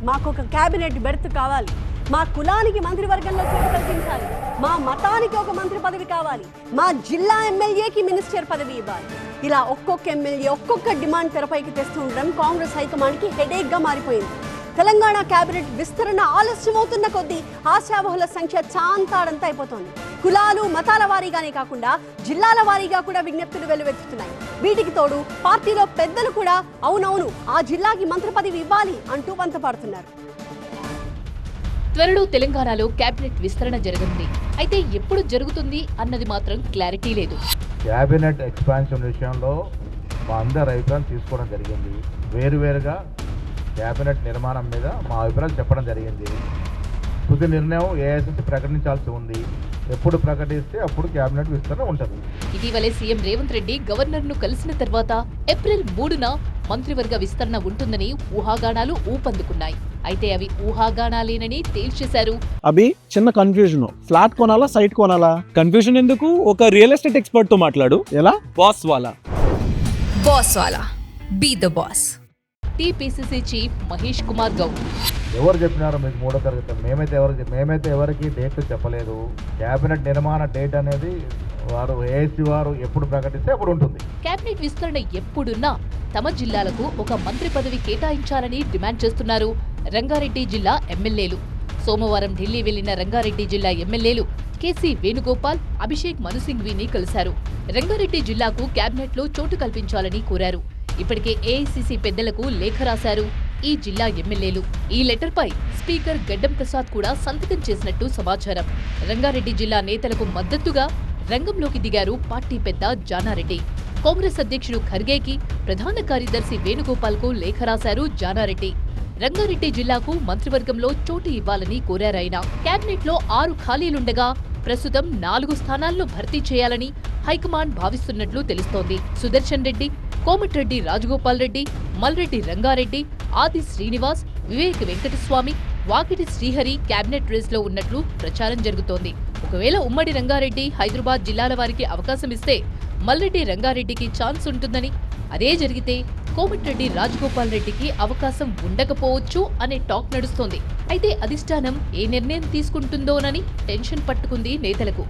మాకొక cabinet berth కావాలి, మా కులానికి మంత్రివర్గంలో చోటు కల్పించాలి, మా మతానికి ఒక మంత్రి పదవి కావాలి, మా జిల్లా ఎమ్మెల్యేకి మినిస్టర్ పదవి ఇవ్వాలి. ఇలా ఒక్కొక్క ఎమ్మెల్యే ఒక్కొక్క డిమాండ్ తెరపైకి తెస్తూ ఉండడం కాంగ్రెస్ హైకమాండ్కి హెడేక్గా మారిపోయింది. తెలంగాణ కేబినెట్ విస్తరణ ఆలస్యమవుతున్న కొద్దీ ఆశావహుల సంఖ్య చాంతాడంతా అయిపోతోంది. కులాలు మతాల వారీగానే కాకుండా జిల్లాల వారీగా కూడా విజ్ఞప్తులు వెల్లువెత్తుతున్నాయి. వీటికి తోడు పార్టీలో పెద్దలు కూడా అవునవును ఆ జిల్లాకి మంత్రి పదవి ఇవ్వాలి అంటూ వంతపాడుతున్నారు. త్వరలో తెలంగాణలో కేబినెట్ విస్తరణ జరగనుంది. అయితే ఎప్పుడు జరుగుతుంది అన్నది మాత్రం క్లారిటీ లేదు. కేబినెట్ ఎక్స్పాన్షన్ విషయంలో మా అందరి అభిప్రాయాలు తీసుకోవడం జరిగింది. వేరువేరుగా కేబినెట్ నిర్మాణం మీద మా అభిప్రాయాలు చెప్పడం జరిగింది. తుది నిర్ణయం ఏఐసిసి ప్రకటించాల్సి ఉంది. ఎప్పుడు ప్రకటిస్తే అప్పుడు కేబినెట్ విస్తరణ ఉంటుంది. ఇటీవలే సీఎం రేవంత్ రెడ్డి గవర్నర్ ను కలిసిన తర్వాత ఏప్రిల్ 3న మంత్రివర్గ విస్తరణ ఉంటుందని ఊహాగానాలు ఊపందుకున్నాయి. అయితే అవి ఊహాగానాలేనని తేల్చేశారు. అభి చిన్న కన్ఫ్యూజన్, ఫ్లాట్ కొనాలా సైట్ కొనాలా? కన్ఫ్యూజన్ ఎందుకు, ఒక రియల్ ఎస్టేట్ ఎక్స్పర్ట్ తో మాట్లాడు. ఎలా? బాస్ వాలా be the boss. TPCC chief Mahesh Kumar Goud ఎవరు చెప్పినారో మీకు మూడో తరగతి మేమైతే ఎవరికి డేట్ చెప్పలేదు. కేబినెట్ నిర్మాణ డేట్ అనేది వారు ఏఐసి వారు ఎప్పుడు ప్రకటిస్తే అప్పుడు ఉంటుంది. కేబినెట్ విస్తరణ ఎప్పుడున్నా తమ జిల్లాలకు ఒక మంత్రి పదవి కేటాయించాలని డిమాండ్ చేస్తున్నారు రంగారెడ్డి జిల్లా ఎమ్మెల్యేలు. సోమవారం ఢిల్లీ వెళ్లిన రంగారెడ్డి జిల్లా ఎమ్మెల్యేలు కేసీ వేణుగోపాల్, అభిషేక్ మను సింఘ్వీని కలిశారు. రంగారెడ్డి జిల్లాకు కేబినెట్ లో చోటు కల్పించాలని కోరారు. ఇప్పటికే ఏఐసీసీ పెద్దలకు లేఖ రాశారు ఈ జిల్లా ఎమ్మెల్యేలు. ఈ లెటర్ పై స్పీకర్ గడ్డం ప్రసాద్ కూడా సంతకం చేసినట్టు సమాచారం. రంగారెడ్డి జిల్లా నేతలకు మద్దతుగా రంగంలోకి దిగారు పార్టీ పెద్ద జానారెడ్డి. కాంగ్రెస్ అధ్యక్షుడు ఖర్గేకి, ప్రధాన కార్యదర్శి వేణుగోపాల్ కు లేఖ రాశారు జానారెడ్డి. రంగారెడ్డి జిల్లాకు మంత్రివర్గంలో చోటు ఇవ్వాలని కోరారాయన. కేబినెట్ లో 6 ఖాళీలుండగా ప్రస్తుతం 4 స్థానాలను భర్తీ చేయాలని హైకమాండ్ భావిస్తున్నట్లు తెలుస్తోంది. సుదర్శన్ రెడ్డి, కోమటిరెడ్డి రాజగోపాల్ రెడ్డి, మల్రెడ్డి రంగారెడ్డి, ఆది శ్రీనివాస్, వివేక్ వెంకటస్వామి, వాకిటి శ్రీహరి కేబినెట్ రేస్ లో ఉన్నట్లు ప్రచారం జరుగుతోంది. ఒకవేళ ఉమ్మడి రంగారెడ్డి, హైదరాబాద్ జిల్లాల వారికి అవకాశం ఇస్తే మల్రెడ్డి రంగారెడ్డికి ఛాన్స్ ఉంటుందని, అదే జరిగితే కోమటిరెడ్డి రాజగోపాల్ రెడ్డికి అవకాశం ఉండకపోవచ్చు అనే టాక్ నడుస్తోంది. అయితే అధిష్టానం ఏ నిర్ణయం తీసుకుంటుందోనని టెన్షన్ పట్టుకుంది నేతలకు.